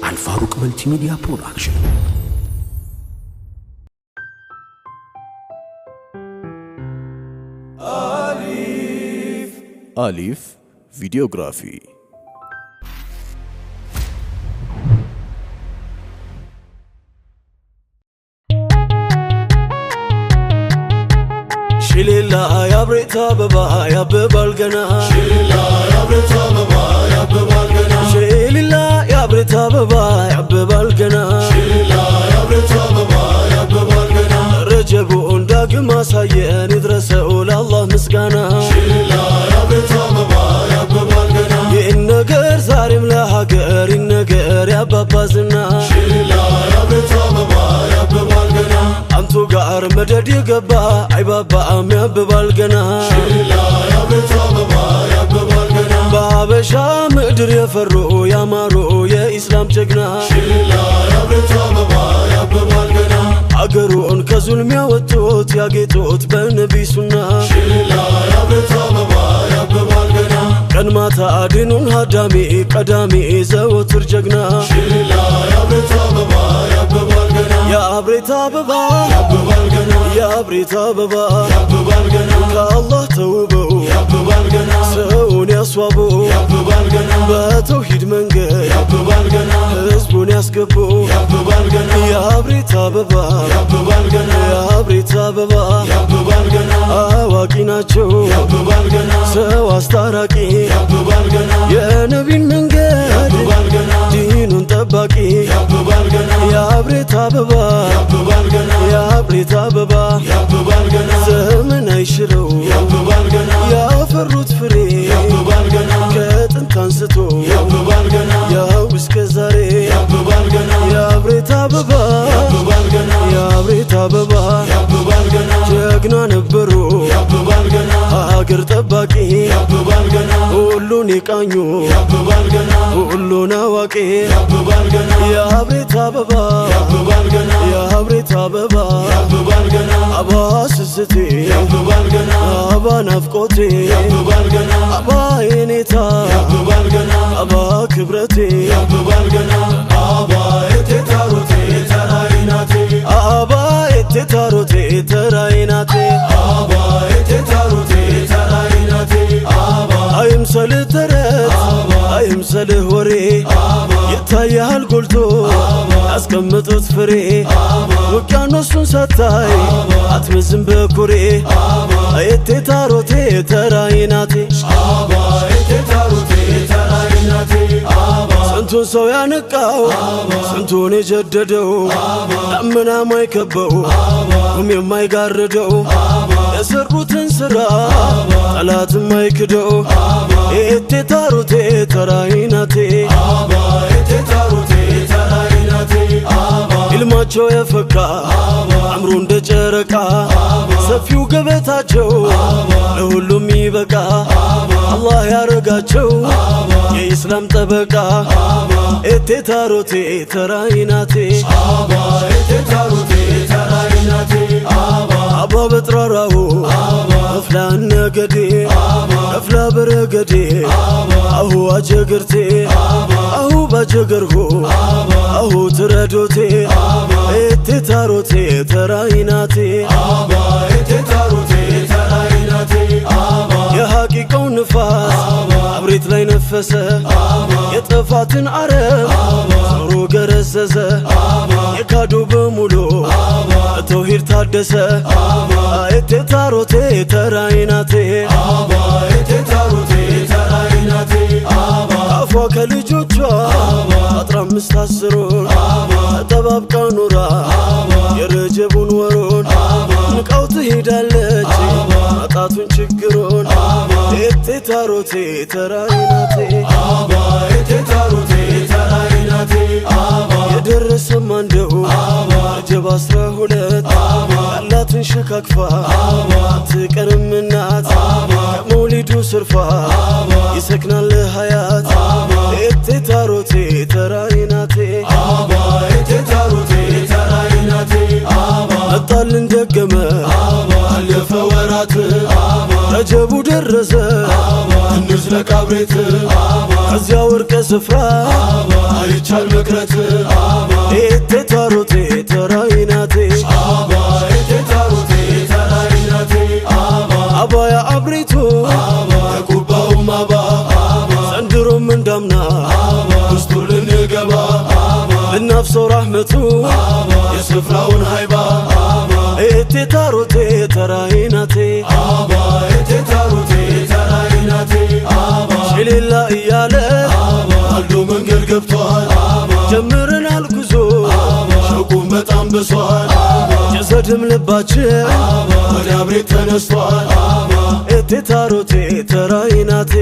الفاروق ملتي ميديا برودكشن. أليف فيديوغرافي. شليلا يا بريتا بابا يا ببالغنا شليلا يا بريتا بابا يا ببالغنا شليلا يا بريتا بابا يا ببالغنا شليلا يا بريتا بابا يا ببالغنا رجبون داقما سايين يدرسوا لله مسقانا شليلا يا بريتا بابا يا ببالغنا ينقر زارم لهاقر ينقر يا بابا زنا شليلا يا بريتا بابا يا ببالغنا أنتو قار مدد يقبا أي بابا أم يا ببالغنا شليلا يا بريتا بابا يا ببالغنا بابا شام مدر يفرو يا مارو يا إسلام جقنا شليلا يا بريتا بابا يا ببالغنا أقرون كظلم يا وتوت يا قيتوت بنبي سنة شليلا يا بريتا بابا يا ببالغنا كان ما تعدنون هدامي قدامي زوت رجقنا شليلا يا بريتا بابا يا ببالغنا يا بريتا بابا يا ببالغنا يا بريتا بابا يا ببالغنا الله توبو يا ببالغنا سون يصوابو يا ببالغنا بتوحيد منقل يا ببالغنا حزبون يسقبو يا ببالغنا يا بريتا بابا يا ببالغنا يا بريتا بابا يا ببالغنا أواكي ناتشو يا ببالغنا سوا استراكي يا ببالغنا يا نبي يا منقل ببالغنا دين طباقي يا ببالغنا يا بريتا بابا يا ببالغنا يا بريتا بابا يا ببالغنا زمن አይሽረው يا ببالغنا ያፈሩት ፍሬ يا ببالغنا ከጥንት አንስቶ يا ببالغنا ያው እስከ ዛሬ يا ببالغنا يا بريتا بابا يا ببالغنا يا بريتا بابا يا ببالغنا ጀግና ነበሩ يا ببالغنا ሀገር ጠባቂ يا ببالغنا ሁሉን ይቃኙ يا ببالغنا ሁሉን አዋቂ يا ببالغنا يا بريتا بابا يا ببالغنا يا بريتا بابا يا ببالغنا አባ ስስቴ يا ببالغنا አባ ናፍቆቴ يا ببالغنا አባ የኔታ يا ببالغنا አባ ክብረቴ يا ببالغنا አባ እቴታሮቴ ተራይናቴ አባ እቴታሮቴ ተራይናቴ አባ እቴታሮቴ ተራይናቴ አባ አይምሰልህ ተረት አይምሰልህ ወሬ ይታያል ጎልቶ ያስቀመጡት ፍሬ ውቅያኖሱን ሳታይ አትመዝም በኩሬ እቴታሮቴ ተራይናቴ አባ እቴታሮቴ ተራይናቴ አባ ስንቱን ሰው ያነቃው ስንቱን የጀደደው ደመና ማይከበው ጉም የማይጋርደው የሰሩትን ስራ ጠላት ማይክደው እቴታሮቴ ተራይናቴ አባ እቴታሮቴ ተራይናቴ አባ ኢልማቸው የፈካ አምሮ እንደ ጨረቃ ሰፊው ገበታቸው ለሁሉም ይበቃ አላህ ያረጋቸው የኢስላም ጠበቃ እቴታሮቴ ተራይናቴ አባ እቴታሮቴ ተራይናቴ አባ አባ በጥራራው አፍላ ነገዴ አፍላ በረገዴ አሁ አጀግርቴ አሁ ባጀገርሁ አሁ ትረዶቴ እቴታሮቴ ተራይናቴ አባ እቴታሮቴ ተራይናቴ አባ የሐቂቃው ንፋስ አብሬት ላይ ነፈሰ የጥፋትን አረብ ዞሮ ገረዘዘ የካዱ በሙሉ በተውሂድ ታደሰ እቴታሮቴ ተራይናቴ አባ እቴታሮቴ ተራይናቴ አባ አፏ ከልጆቿ 15 አስሩን ተጠባብቃ ኑራ የረጀቡን ወሩን ንቃው ትሄዳለች ማጣቱን ችግሩን እቴታሮቴ ተራይናቴ አባ እቴታሮቴ ተራይናቴ አባ የደረሰም አንደው ረጀብ 12 ያላትን ሸካክፋ አትቀርም እናት ከመውሊዱ ስርፋ ይሰክናል ሀያት እቴታሮቴ ተራይናቴ አባ እቴታሮቴ ተራይናቴ አባ መጣ መጣልን ደገመ አለፈ ወራት ረጀቡ ደረሰ እንዝለቅ አብሬት ከዚያ ወርቀ ስፍራ አይቻል መክረት ኤቴ ታሮቴ ተራይናቴ ኤቴታሮቴ ተራይናቴ አባያ አብሬቱ የቁባውም ዘንድሮም እንዳምና ውስጡ ልንገባ ልናፍሰው ራህመቱ የስፍራውን ሃይባ ኤቴ ታሮቴ ተራይናቴ ኤቴታሮቴ ተራይናቴ ሽሌላ እያለ አልዶ መንገድ ገብቷል ጀምረናል ጉዞ ሸቁም በጣም ብሷል ጀሰድም ልባችን ወደ አብሬት ተነስቷል ኤቴ ታሮቴ ተራይናቴ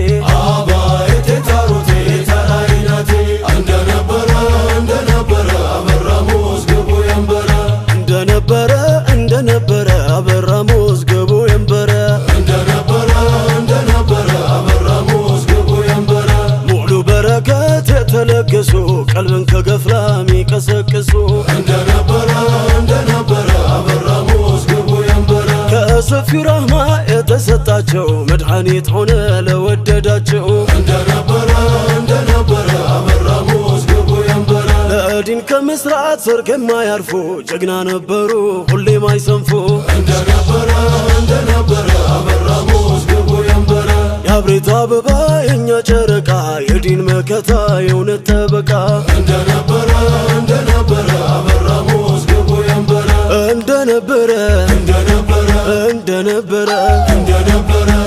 ኤቴታሮቴ ተራይናቴ እንደነበረ አበራ መዝገቡ የንበረ እንደነበረ አበራ መዝገቡ የንበረ እንደነበረ አበራ መዝገቡ የንበረ ሙሉ በረከት የተለገሱ ቀልብን ከገፍላ ሚቀሰቅሱ እንደነበረ አበራ መዝገቡ የንበረ ከሰፊው ራህማ የተሰጣቸው መድኃኒት ሆነ ለወደዳቸው እንደነበረ አበራ መዝገቡ የንበረ ለዲን ከመስራት ሰርግ የማያርፉ ጀግና ነበሩ ሁሌም አይሰንፉ እንደነበረ አበራ መዝገቡ የንበረ የአብሬት አበባ የእኛ ጨረቃ የዲን መከታ የእውነት ጠበቃ እንደነበረ አበራ መዝገቡ የንበረ እንደነበረ እንደነበረ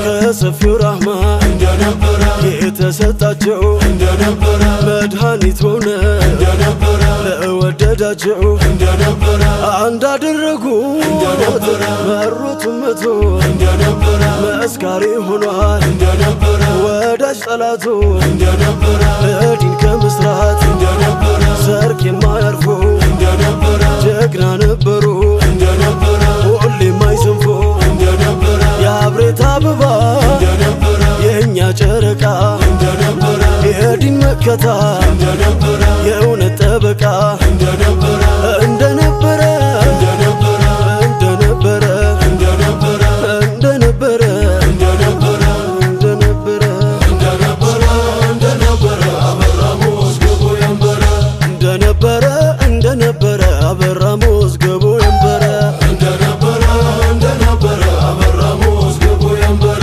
ከሰፊው ራህማ እንደነበረ የተሰጣቸው እንደነበረ መድኃኒት ሆነ እንደነበረ ለወደዳቸው እንደነበረ አንድ አደረጉ መሩት እመቱ እንደነበረ መስካሪ ሆኗል እንደነበረ ወዳጅ ጠላቱ እንደነበረ ለዲን ከመስራት እንደነበረ ሰርክ የማያርፉ እንደነበረ ጀግና ነበሩ እንደነበረ ሁሌም አይሰንፉ እንደነበረ የአብሬት አበባ እንደነበረ የእኛ ጨረቃ እንደነበረ የዲን መከታ እንደነበረ የእውነት ጠበቃ እንደነበረ እንደነበረ እንደነበረ አበራ መዝገቡ የንበረ እንደነበረ አበራ መዝገቡ የንበረ እንደነበረ አበራ መዝገቡ የንበረ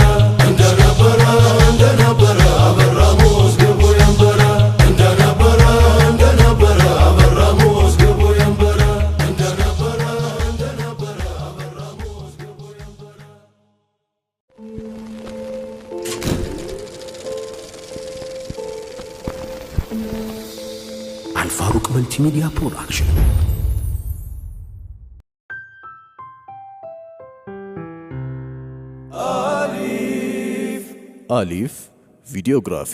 እንደነበረ አበራ መዝገቡ የንበረ እንደነበረ አበራ መዝገቡ የንበረ እንደነበረ አበራ መዝገቡ የንበረ አልፋሩቅ መልቲሚዲያ ፕሮዳክሽን አሊፍ ቪዲዮግራፊ